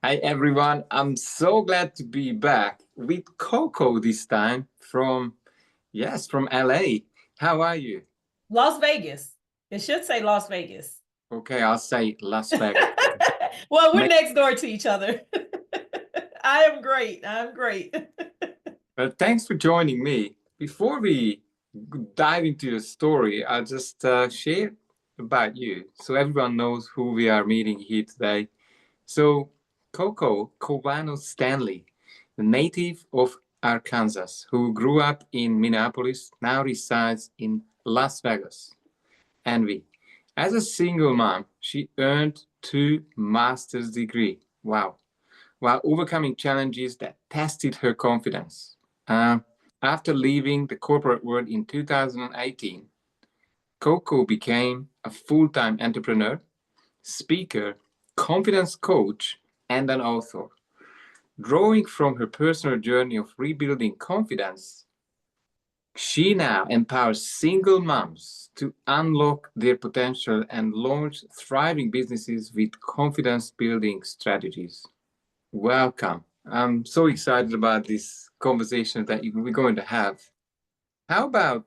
Hi everyone, I'm so glad to be back with Coco this time from LA. How are you? Las Vegas. It should say Las Vegas. Okay, I'll say Las Vegas. Well, we're Make- next door to each other. I am great. I'm great. Thanks for joining me. Before we dive into the story, I'll just share about you so everyone knows who we are meeting here today. So, Coco CoWano Stanley, the native of Arkansas, who grew up in Minneapolis, now resides in Las Vegas. Envy. As a single mom, she earned two master's degree. Wow. While overcoming challenges that tested her confidence. Uh, After leaving the corporate world in 2018, Coco became a full-time entrepreneur, speaker, confidence coach, and an author. Drawing from her personal journey of rebuilding confidence, she now empowers single moms to unlock their potential and launch thriving businesses with confidence building strategies. Welcome. I'm so excited about this conversation that we're going to have. How about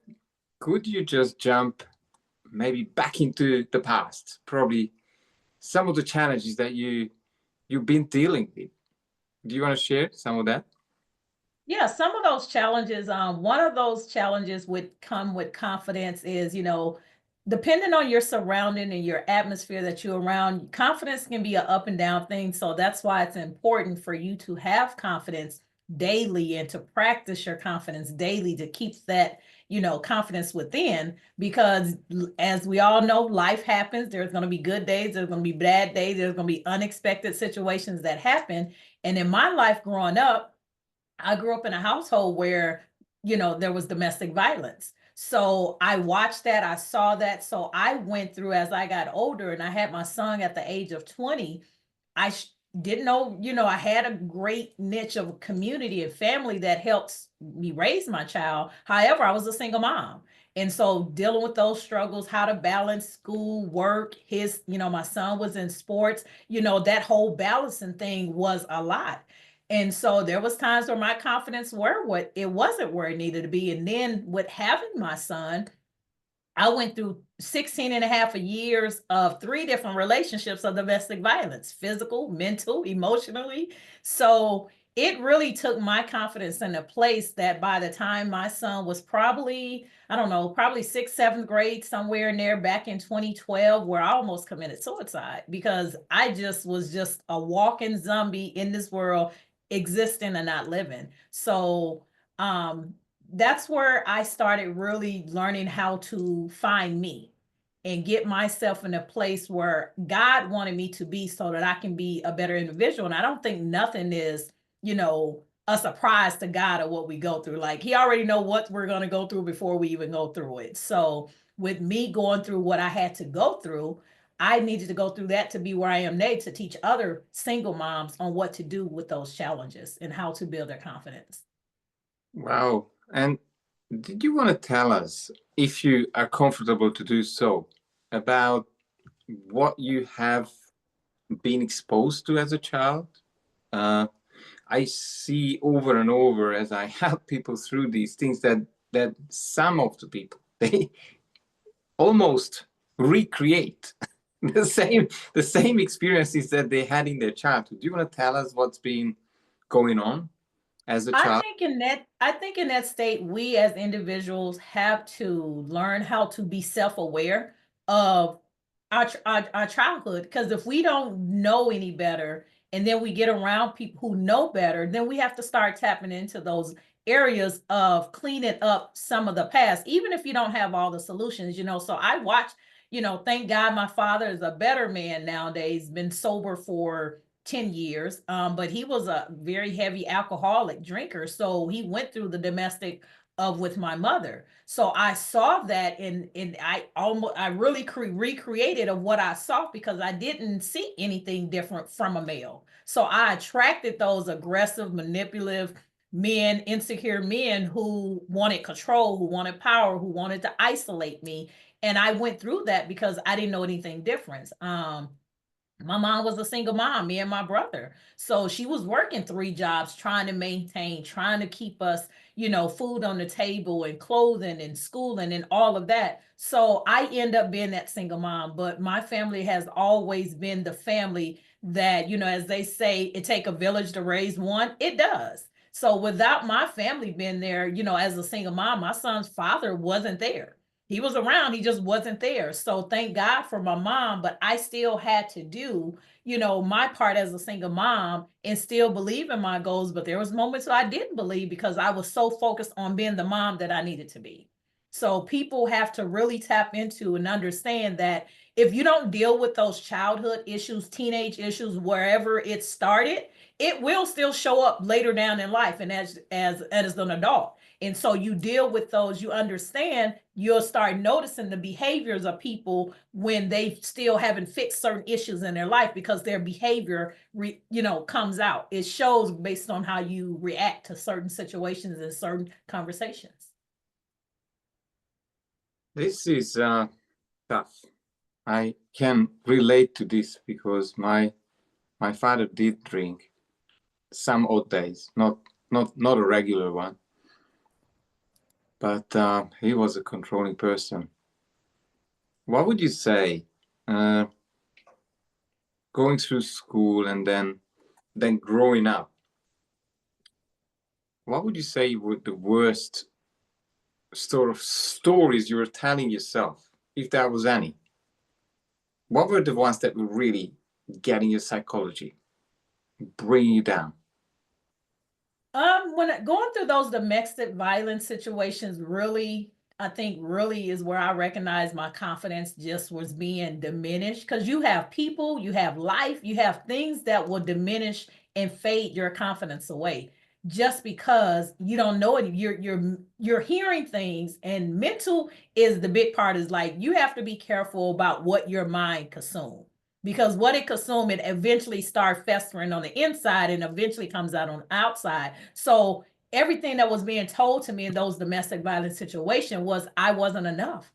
could you just jump maybe back into the past? Probably some of the challenges that you've been dealing with. Do you want to share some of that? Yeah, some of those challenges, one of those challenges would come with confidence is, depending on your surrounding and your atmosphere that you're around, confidence can be an up and down thing. So that's why it's important for you to have confidence daily and to practice your confidence daily to keep that, confidence within. Because as we all know, life happens. There's going to be good days, there's going to be bad days, there's going to be unexpected situations that happen. And in my life growing up, I grew up in a household where, there was domestic violence. So I watched that, I saw that. So I went through as I got older and I had my son at the age of 20. I didn't know, I had a great niche of community and family that helps me raise my child. However, I was a single mom. And so dealing with those struggles, how to balance school, work, my son was in sports, that whole balancing thing was a lot. And so there was times where my confidence were what it wasn't where it needed to be. And then with having my son, I went through 16 and a half years of three different relationships of domestic violence, physical, mental, emotionally. So it really took my confidence in a place that by the time my son was probably, I don't know, probably sixth, seventh grade, somewhere in there back in 2012, where I almost committed suicide because I just was just a walking zombie in this world, existing and not living. So, that's where I started really learning how to find me and get myself in a place where God wanted me to be so that I can be a better individual. And I don't think nothing is, a surprise to God or what we go through. Like he already know what we're going to go through before we even go through it. So with me going through what I had to go through, I needed to go through that to be where I am now to teach other single moms on what to do with those challenges and how to build their confidence. Wow. And did you want to tell us, if you are comfortable to do so, about what you have been exposed to as a child? Uh, I see over and over as I help people through these things that some of the people they almost recreate the same experiences that they had in their childhood. Do you want to tell us what's been going on as a child? I think in that state, we as individuals have to learn how to be self-aware of our childhood. Because if we don't know any better, and then we get around people who know better, then we have to start tapping into those areas of cleaning up some of the past, even if you don't have all the solutions. So I watch, thank God my father is a better man nowadays, been sober for 10 years. But he was a very heavy alcoholic drinker. So he went through the domestic of with my mother. So I saw that and I really recreated of what I saw because I didn't see anything different from a male. So I attracted those aggressive, manipulative men, insecure men who wanted control, who wanted power, who wanted to isolate me. And I went through that because I didn't know anything different. My mom was a single mom, me and my brother. So she was working 3 jobs, trying to maintain, trying to keep us, food on the table and clothing and schooling and all of that. So I end up being that single mom, but my family has always been the family that, as they say, it take a village to raise one. It does. So without my family being there, as a single mom, my son's father wasn't there. He was around, he just wasn't there. So thank God for my mom, but I still had to do, my part as a single mom and still believe in my goals. But there was moments I didn't believe because I was so focused on being the mom that I needed to be. So people have to really tap into and understand that if you don't deal with those childhood issues, teenage issues, wherever it started, it will still show up later down in life and as an adult. And so you deal with those, you understand, you'll start noticing the behaviors of people when they still haven't fixed certain issues in their life because their behavior, comes out. It shows based on how you react to certain situations and certain conversations. This is tough. I can relate to this because my father did drink some odd days, not a regular one, but he was a controlling person. What would you say, uh, going through school and then growing up? What would you say were the worst sort of stories you were telling yourself, if there was any? What were the ones that were really getting your psychology, bringing you down? When going through those domestic violence situations, really, I think really is where I recognize my confidence just was being diminished because you have people, you have life, you have things that will diminish and fade your confidence away just because you don't know it. You're hearing things, and mental is the big part. Is like you have to be careful about what your mind consumes because what it consumes, it eventually starts festering on the inside and eventually comes out on the outside. So everything that was being told to me in those domestic violence situations was I wasn't enough,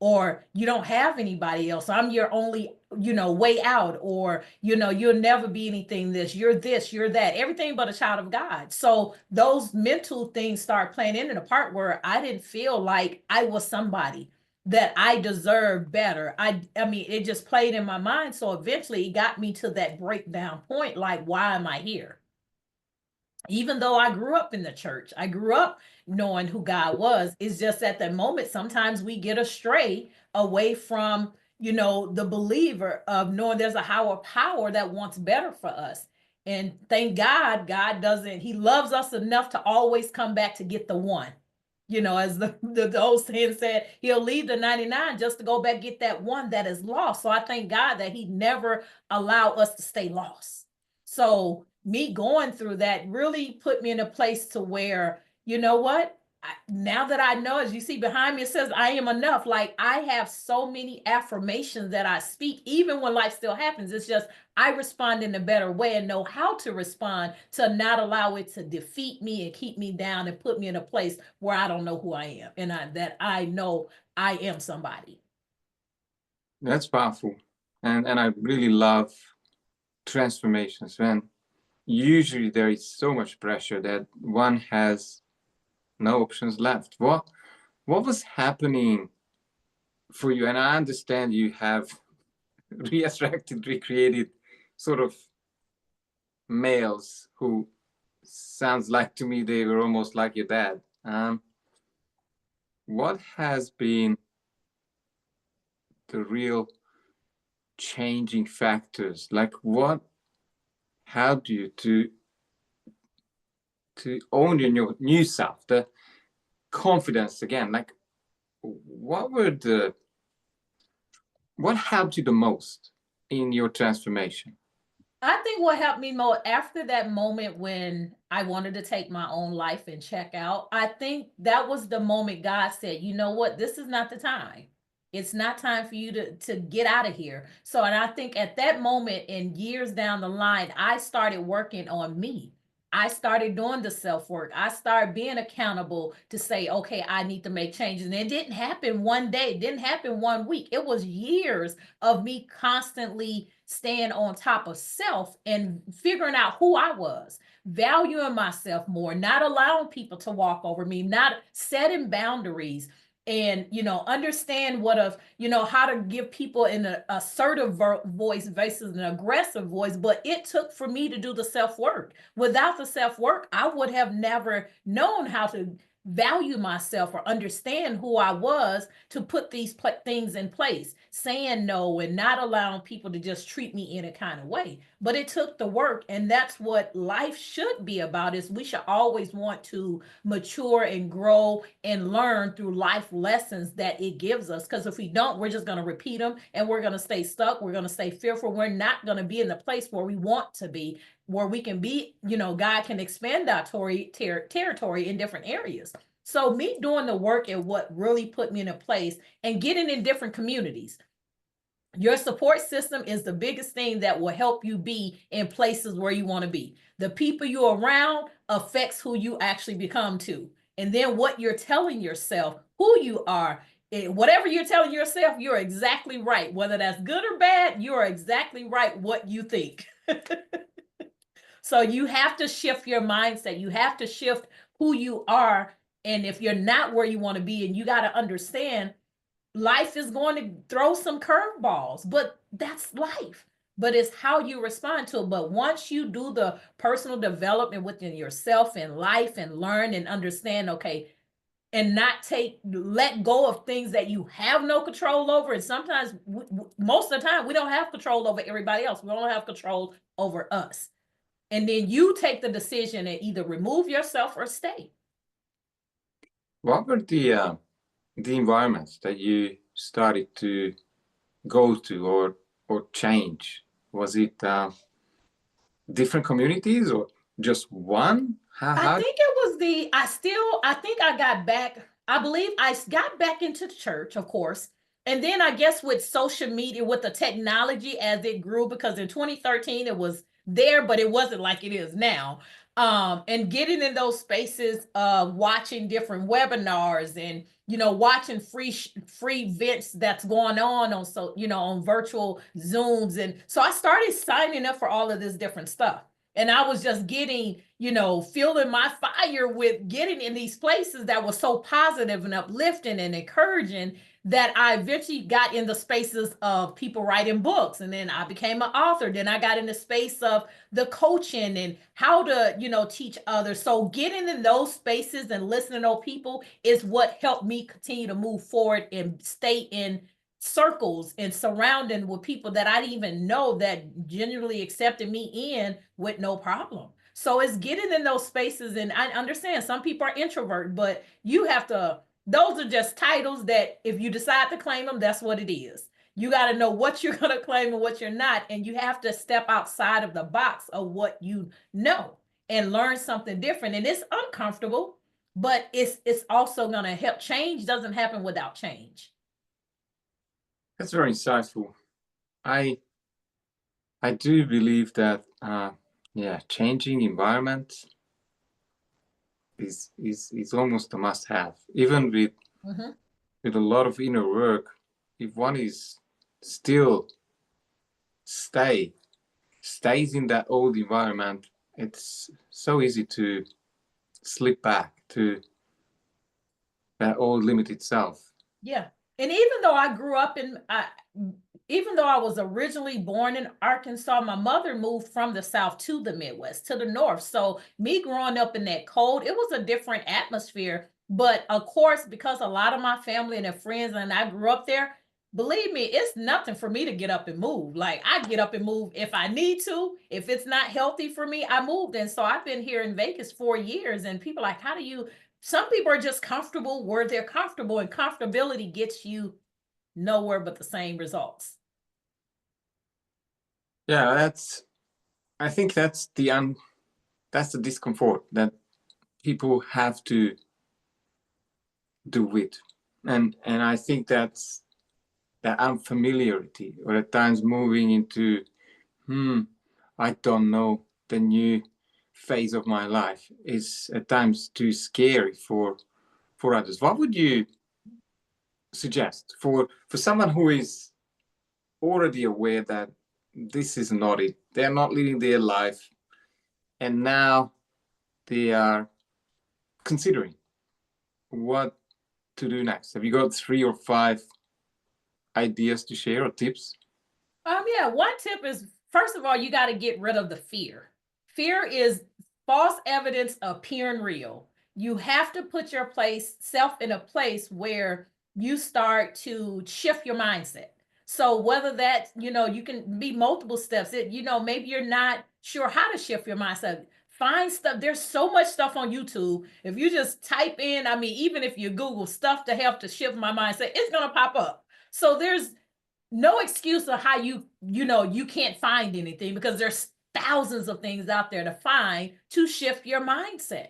or you don't have anybody else. I'm your only, way out, or, you'll never be anything this, you're that, everything but a child of God. So those mental things start playing into the part where I didn't feel like I was somebody that I deserved better. I mean, it just played in my mind. So eventually it got me to that breakdown point, like, why am I here? Even though I grew up in the church, I grew up knowing who God was. It's just at that moment, sometimes we get astray away from, the believer of knowing there's a higher power that wants better for us. And thank God, God doesn't, He loves us enough to always come back to get the one. As the old saying said, He'll leave the 99 just to go back get that one that is lost. So I thank God that He never allowed us to stay lost. So me going through that really put me in a place to where, you know what? Now that I know, as you see behind me, it says I am enough. Like I have so many affirmations that I speak, even when life still happens. It's just I respond in a better way and know how to respond to not allow it to defeat me and keep me down and put me in a place where I don't know who I am and that I know I am somebody. That's powerful. And I really love transformations when usually there is so much pressure that one has no options left. What was happening for you? And I understand you have resurrected, recreated sort of males who sounds like to me they were almost like your dad. What has been the real changing factors? Like what helped you to own your new self, the confidence again? Like what helped you the most in your transformation? I think what helped me more after that moment when I wanted to take my own life and check out, I think that was the moment God said, you know what, this is not the time. It's not time for you to get out of here. So, and I think at that moment and years down the line, I started working on me. I started doing the self work. I started being accountable to say, okay, I need to make changes. And it didn't happen one day, it didn't happen one week. It was years of me constantly staying on top of self and figuring out who I was, valuing myself more, not allowing people to walk over me, not setting boundaries, and understand what of how to give people an assertive voice versus an aggressive voice. But it took for me to do the self-work. Without the self-work, I would have never known how to value myself or understand who I was to put these things in place, saying no and not allowing people to just treat me in a kind of way. But it took the work, and that's what life should be about. Is we should always want to mature and grow and learn through life lessons that it gives us, because if we don't, we're just going to repeat them and we're going to stay stuck. We're going to stay fearful. We're not going to be in the place where we want to be, where we can be, God can expand our territory in different areas. So me doing the work and what really put me in a place and getting in different communities. Your support system is the biggest thing that will help you be in places where you want to be. The people you're around affects who you actually become too. And then what you're telling yourself, who you are, whatever you're telling yourself, you're exactly right. Whether that's good or bad, you're exactly right what you think. So you have to shift your mindset. You have to shift who you are. And if you're not where you want to be, and you got to understand, life is going to throw some curveballs, but that's life. But it's how you respond to it. But once you do the personal development within yourself and life and learn and understand, okay, and not let go of things that you have no control over. And sometimes, most of the time, we don't have control over everybody else. We don't have control over us. And then you take the decision and either remove yourself or stay. What were the environments that you started to go to or change? Was it different communities or just one? I think it was I think I got back, I believe I got back into the church, of course. And then I guess with social media, with the technology as it grew, because in 2013 it was there, but it wasn't like it is now. And getting in those spaces, watching different webinars and watching free events that's going on so on virtual Zooms. And so I started signing up for all of this different stuff. And I was just getting, fueling my fire with getting in these places that was so positive and uplifting and encouraging, that I eventually got in the spaces of people writing books. And then I became an author. Then I got in the space of the coaching and how to, teach others. So getting in those spaces and listening to people is what helped me continue to move forward and stay in circles and surrounding with people that I didn't even know that genuinely accepted me in with no problem. So it's getting in those spaces. And I understand some people are introvert, but you have to, those are just titles that if you decide to claim them, that's what it is. You got to know what you're going to claim and what you're not. And you have to step outside of the box of what you know and learn something different. And it's uncomfortable, but it's also going to help. Change doesn't happen without change. That's very insightful. I do believe that changing environment is almost a must-have. Even with a lot of inner work, if one is still stays in that old environment, it's so easy to slip back to that old limited self. Yeah. And even though I grew up even though I was originally born in Arkansas, my mother moved from the South to the Midwest, to the North. So me growing up in that cold, it was a different atmosphere. But of course, because a lot of my family and their friends and I grew up there, believe me, it's nothing for me to get up and move. Like I get up and move if I need to. If it's not healthy for me, I moved. And so I've been here in Vegas 4 years, and people are like, how do you, some people are just comfortable where they're comfortable, and comfortability gets you nowhere but the same results. Yeah, I think that's the discomfort that people have to do with. And I think that's that unfamiliarity, or at times moving into I don't know, the new phase of my life is at times too scary for others. What would you suggest for someone who is already aware that this is not it. They're not living their life. And now they are considering what to do next. Have you got 3 or 5 ideas to share or tips? Yeah, one tip is, first of all, you got to get rid of the fear. Fear is false evidence appearing real. You have to put self in a place where you start to shift your mindset. So whether that, you can be multiple steps. Maybe you're not sure how to shift your mindset. Find stuff. There's so much stuff on YouTube. If you just type in, even if you Google stuff to help to shift my mindset, it's gonna pop up. So there's no excuse of how you can't find anything, because there's thousands of things out there to find to shift your mindset.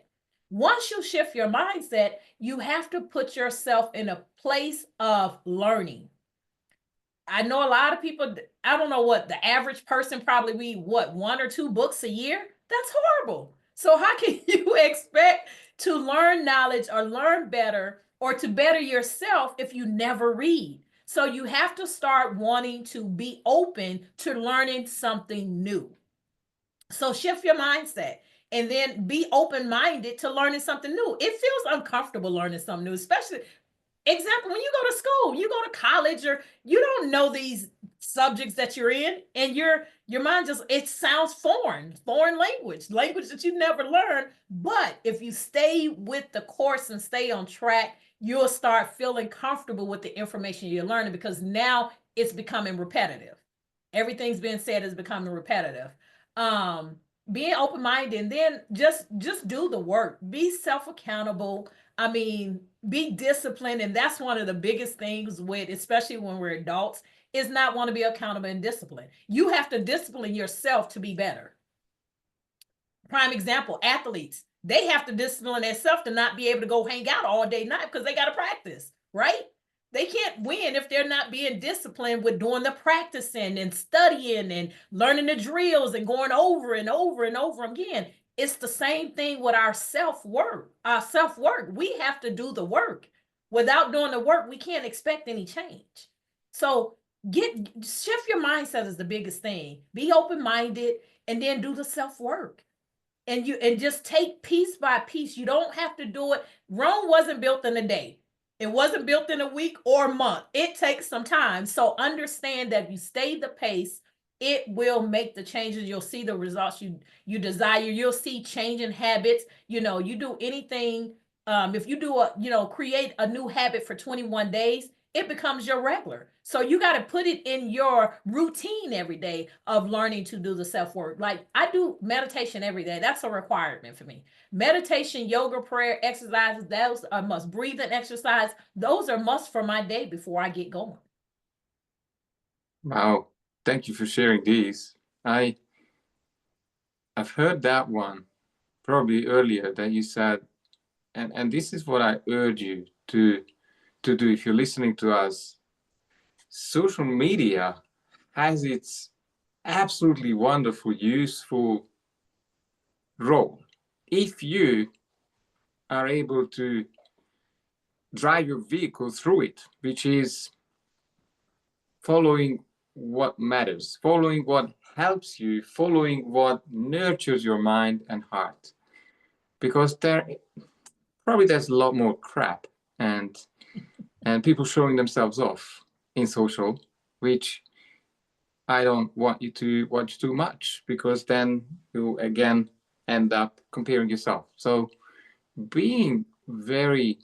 Once you shift your mindset, you have to put yourself in a place of learning. I know a lot of people, I don't know what the average person probably read, 1 or 2 books a year. That's horrible. So how can you expect to learn knowledge or learn better or to better yourself if you never read? So you have to start wanting to be open to learning something new. So shift your mindset and then be open-minded to learning something new. It feels uncomfortable learning something new, especially, example, when you go to school, you go to college, or you don't know these subjects that you're in, and your mind just, it sounds foreign language that you never learned. But if you stay with the course and stay on track, you'll start feeling comfortable with the information you're learning, because now it's becoming repetitive. Everything's being said is becoming repetitive. um Being open-minded, and then just do the work. Be self-accountable. Be disciplined. And that's one of the biggest things with, especially when we're adults, is not want to be accountable and disciplined. You have to discipline yourself to be better. Prime example, athletes, they have to discipline themselves to not be able to go hang out all day night, because they got to practice, right? They can't win if they're not being disciplined with doing the practicing and studying and learning the drills and going over and over and over again. It's the same thing with our self-work. We have to do the work. Without doing the work, we can't expect any change. So shift your mindset is the biggest thing. Be open-minded, and then do the self-work. And just take piece by piece. You don't have to do it. Rome wasn't built in a day. It wasn't built in a week or a month. It takes some time. So understand that if you stay the pace, it will make the changes. You'll see the results you desire. You'll see change in habits. You do anything. If you do create a new habit for 21 days, it becomes your regular. So you got to put it in your routine every day of learning to do the self-work. Like, I do meditation every day. That's a requirement for me. Meditation, yoga, prayer, exercises, those are must. Breathing exercise, those are must for my day before I get going. Wow. Thank you for sharing these. I've heard that one probably earlier, that you said, and this is what I urge you to do if you're listening to us. Social media has its absolutely wonderful, useful role if you are able to drive your vehicle through it, which is following what matters, following what helps you, following what nurtures your mind and heart. Because there's a lot more crap and people showing themselves off in social, which I don't want you to watch too much, because then you again end up comparing yourself. So being very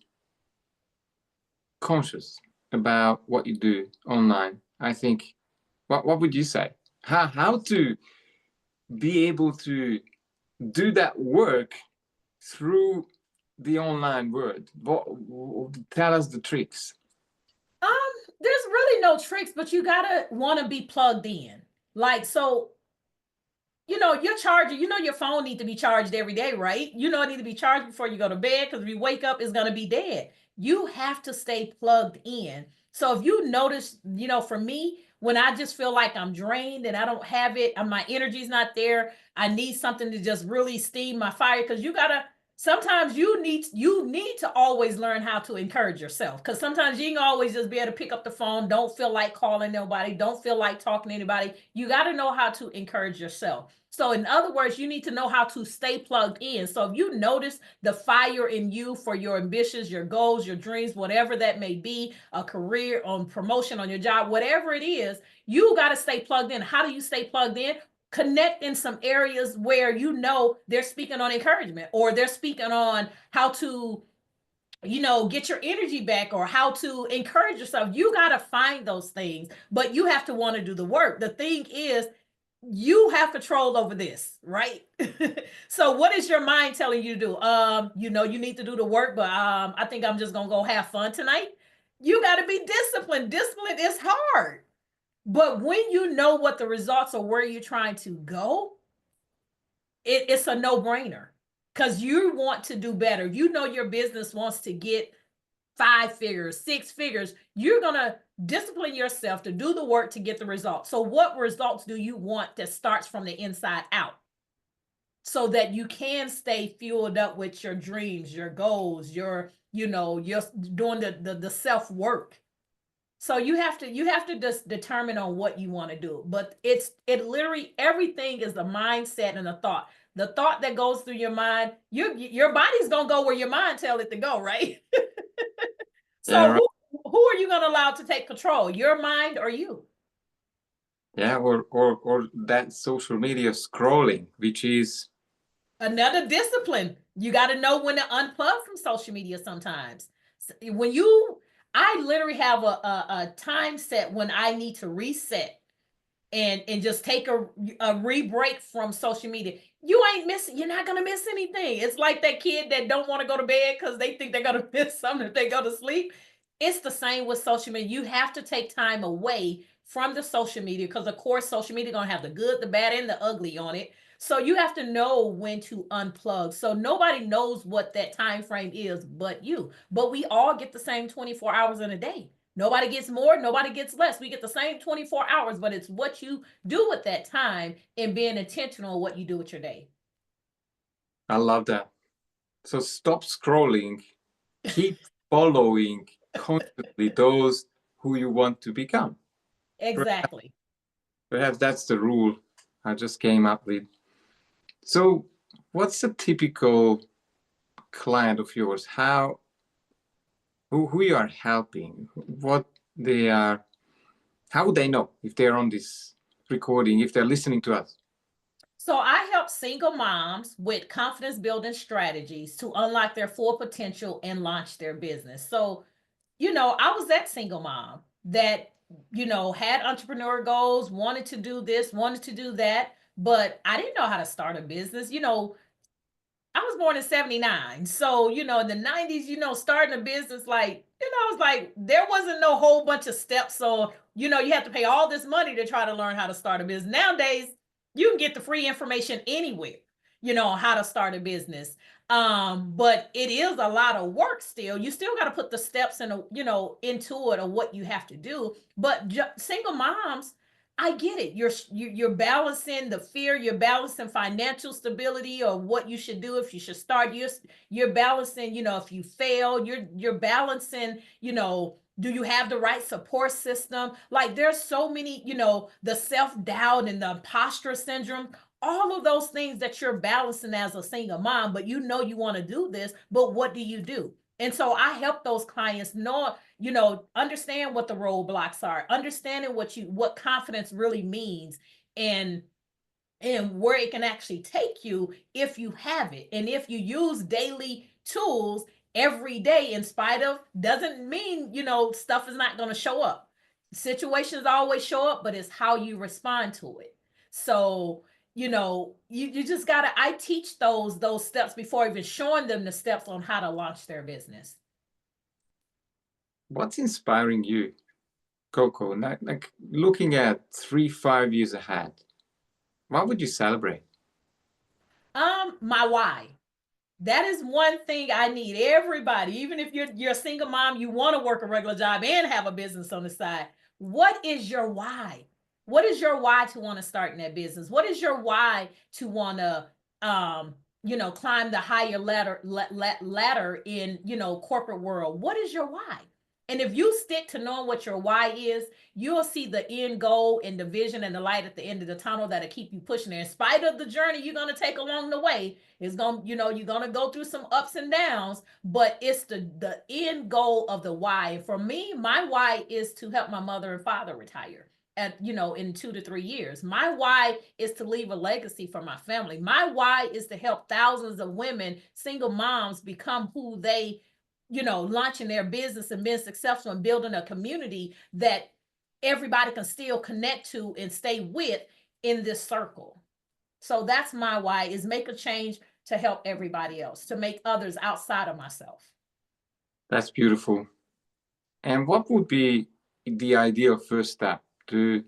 conscious about what you do online, I think, what would you say? How to be able to do that work through the online world? Tell us the tricks. Um, there's really no tricks, but you gotta want to be plugged in. Like, so, your charger, your phone needs to be charged every day, right? It need to be charged before you go to bed, because if you wake up, it's gonna be dead. You have to stay plugged in. So if you notice, for me, when I just feel like I'm drained and I don't have it, and my energy's not there, I need something to just really steam my fire, because you gotta sometimes you need to always learn how to encourage yourself, because sometimes you ain't always just be able to pick up the phone, don't feel like calling nobody, don't feel like talking to anybody. You got to know how to encourage yourself. So in other words, you need to know how to stay plugged in. So if you notice the fire in you for your ambitions, your goals, your dreams, whatever that may be, a career, on promotion on your job, whatever it is, you got to stay plugged in. How do you stay plugged in? Connect in some areas where you know they're speaking on encouragement, or they're speaking on how to, get your energy back, or how to encourage yourself. You got to find those things, but you have to want to do the work. The thing is, you have control over this, right? So what is your mind telling you to do? You need to do the work, but I think I'm just gonna go have fun tonight. You got to be disciplined. Discipline is hard. But when you know what the results are, where you're trying to go, it's a no-brainer, because you want to do better. You know your business wants to get 5 figures, 6 figures. You're going to discipline yourself to do the work to get the results. So what results do you want that starts from the inside out, so that you can stay fueled up with your dreams, your goals, you're doing the self-work. So you have to just determine on what you want to do. But it literally, everything is a mindset and a thought. The thought that goes through your mind, your body's gonna go where your mind tell it to go, right? Yeah, So right. who are you gonna allow to take control? Your mind or you? Yeah, or that social media scrolling, which is Another discipline. You got to know when to unplug from social media sometimes. When you I literally have a time set when I need to reset and just take a re-break from social media. You're not gonna miss anything. It's like that kid that don't want to go to bed because they think they're gonna miss something if they go to sleep. It's the same with social media. You have to take time away from the social media, because of course social media gonna have the good, the bad, and the ugly on it. So you have to know when to unplug. So nobody knows what that time frame is but you. But we all get the same 24 hours in a day. Nobody gets more, nobody gets less. We get the same 24 hours, but it's what you do with that time and being intentional what you do with your day. I love that. So stop scrolling, keep following constantly those who you want to become. Exactly. Perhaps that's the rule I just came up with. So, what's a typical client of yours? Who you are helping? What they are? How would they know if they're on this recording? If they're listening to us? So I help single moms with confidence building strategies to unlock their full potential and launch their business. So, I was that single mom that, had entrepreneur goals, wanted to do this, wanted to do that, but I didn't know how to start a business. I was born in 79. So, in the 90s, starting a business, like, it's like there wasn't no whole bunch of steps. So, you have to pay all this money to try to learn how to start a business. Nowadays, you can get the free information anywhere, how to start a business. But it is a lot of work still. You still got to put the steps in, into it, or what you have to do. But single moms, I get it. You're balancing the fear. You're balancing financial stability, or what you should do if you should start. You're balancing. If you fail, you're balancing. Do you have the right support system? Like there's so many. The self doubt and the imposter syndrome. All of those things that you're balancing as a single mom, but you want to do this, but what do you do? And so I help those clients know, understand what the roadblocks are, understanding what confidence really means, and where it can actually take you if you have it. And if you use daily tools every day, in spite of, doesn't mean, stuff is not going to show up. Situations always show up, but it's how you respond to it. So, you just gotta, I teach those steps before even showing them the steps on how to launch their business. What's inspiring you, Coco? Like looking at 3, 5 years ahead, what would you celebrate? My why. That is one thing I need everybody, even if you're a single mom, you want to work a regular job and have a business on the side. What is your why? What is your why to want to start in that business? What is your why to want to climb the higher ladder in, corporate world. What is your why? And if you stick to knowing what your why is, you'll see the end goal and the vision and the light at the end of the tunnel that'll keep you pushing there. In spite of the journey you're going to take along the way, it's going, you're going to go through some ups and downs, but it's the end goal of the why. And for me, my why is to help my mother and father retire at, in 2 to 3 years. My why is to leave a legacy for my family. My why is to help thousands of women, single moms, become who they, launching their business and being successful and building a community that everybody can still connect to and stay with in this circle. So that's my why, is make a change to help everybody else, to make others outside of myself. That's beautiful. And what would be the ideal first step to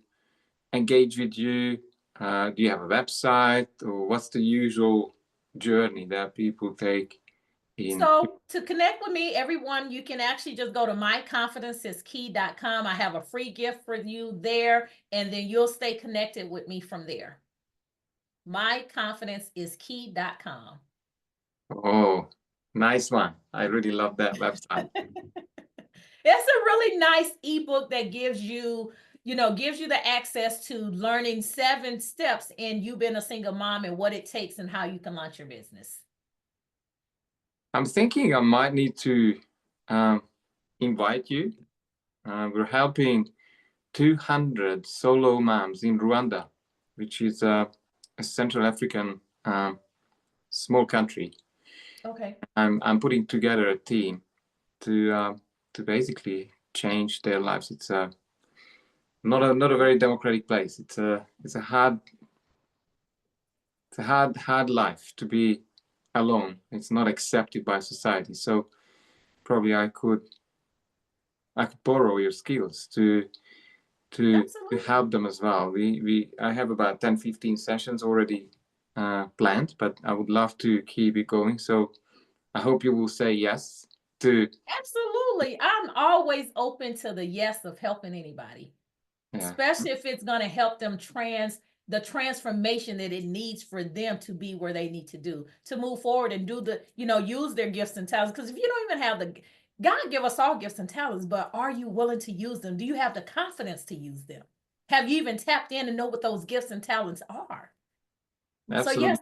engage with you? Do you have a website, or what's the usual journey that people take in? So to connect with me, everyone, you can actually just go to myconfidenceiskey.com. I have a free gift for you there, and then you'll stay connected with me from there. myconfidenceiskey.com. Oh, nice one. I really love that website. It's a really nice ebook that gives you the access to learning 7 steps in you being a single mom and what it takes and how you can launch your business. I'm thinking I might need to invite you. We're helping 200 solo moms in Rwanda, which is a Central African small country. Okay. I'm putting together a team to basically change their lives. It's not a very democratic place. It's a hard life to be alone. It's not accepted by society. So probably I could borrow your skills to help them as well. I have about 10-15 sessions already planned, but I would love to keep it going. So I hope you will say yes to. Absolutely. I'm always open to the yes of helping anybody. Yeah. Especially if it's going to help them the transformation that it needs for them to be where they need to move forward and do use their gifts and talents. Because if you don't even have God give us all gifts and talents, but are you willing to use them? Do you have the confidence to use them? Have you even tapped in and know what those gifts and talents are? Absolutely. So yes,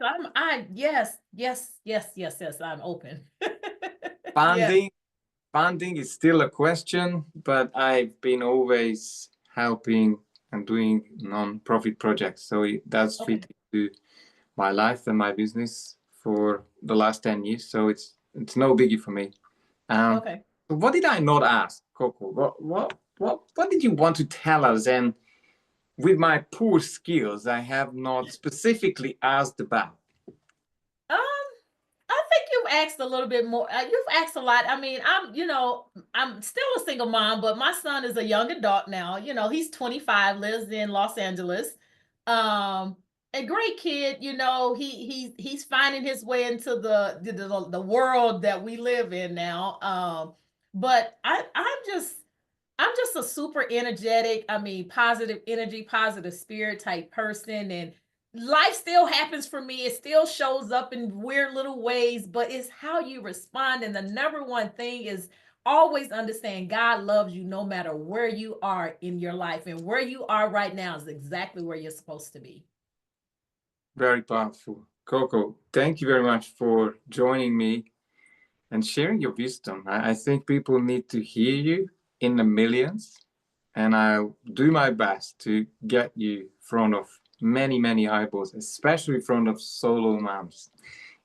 I'm open. Funding is still a question, but I've been always helping and doing non-profit projects, so it does fit into my life and my business for the last 10 years. So it's no biggie for me. Okay. So what did I not ask, Coco? What did you want to tell us? And with my poor skills, I have not specifically asked about. I think you've asked a little bit more. You've asked a lot. I mean, I'm still a single mom, but my son is a young adult now. He's 25, lives in Los Angeles. A great kid. He's finding his way into the world that we live in now. But I'm just a super energetic, positive energy, positive spirit type person, and life still happens for me. It still shows up in weird little ways, but it's how you respond. And the number one thing is always understand God loves you no matter where you are in your life, and where you are right now is exactly where you're supposed to be. Very powerful. Coco, thank you very much for joining me and sharing your wisdom. I think people need to hear you in the millions, and I'll do my best to get you in front of many eyeballs, especially in front of solo moms.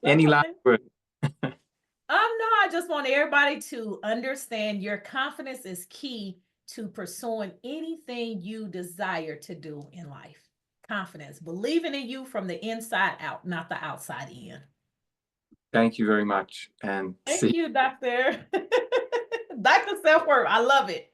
Any last word? No, I just want everybody to understand your confidence is key to pursuing anything you desire to do in life. Confidence, believing in you from the inside out, not the outside in. Thank you very much. And thank you, Dr. Dr. Selfworth. I love it.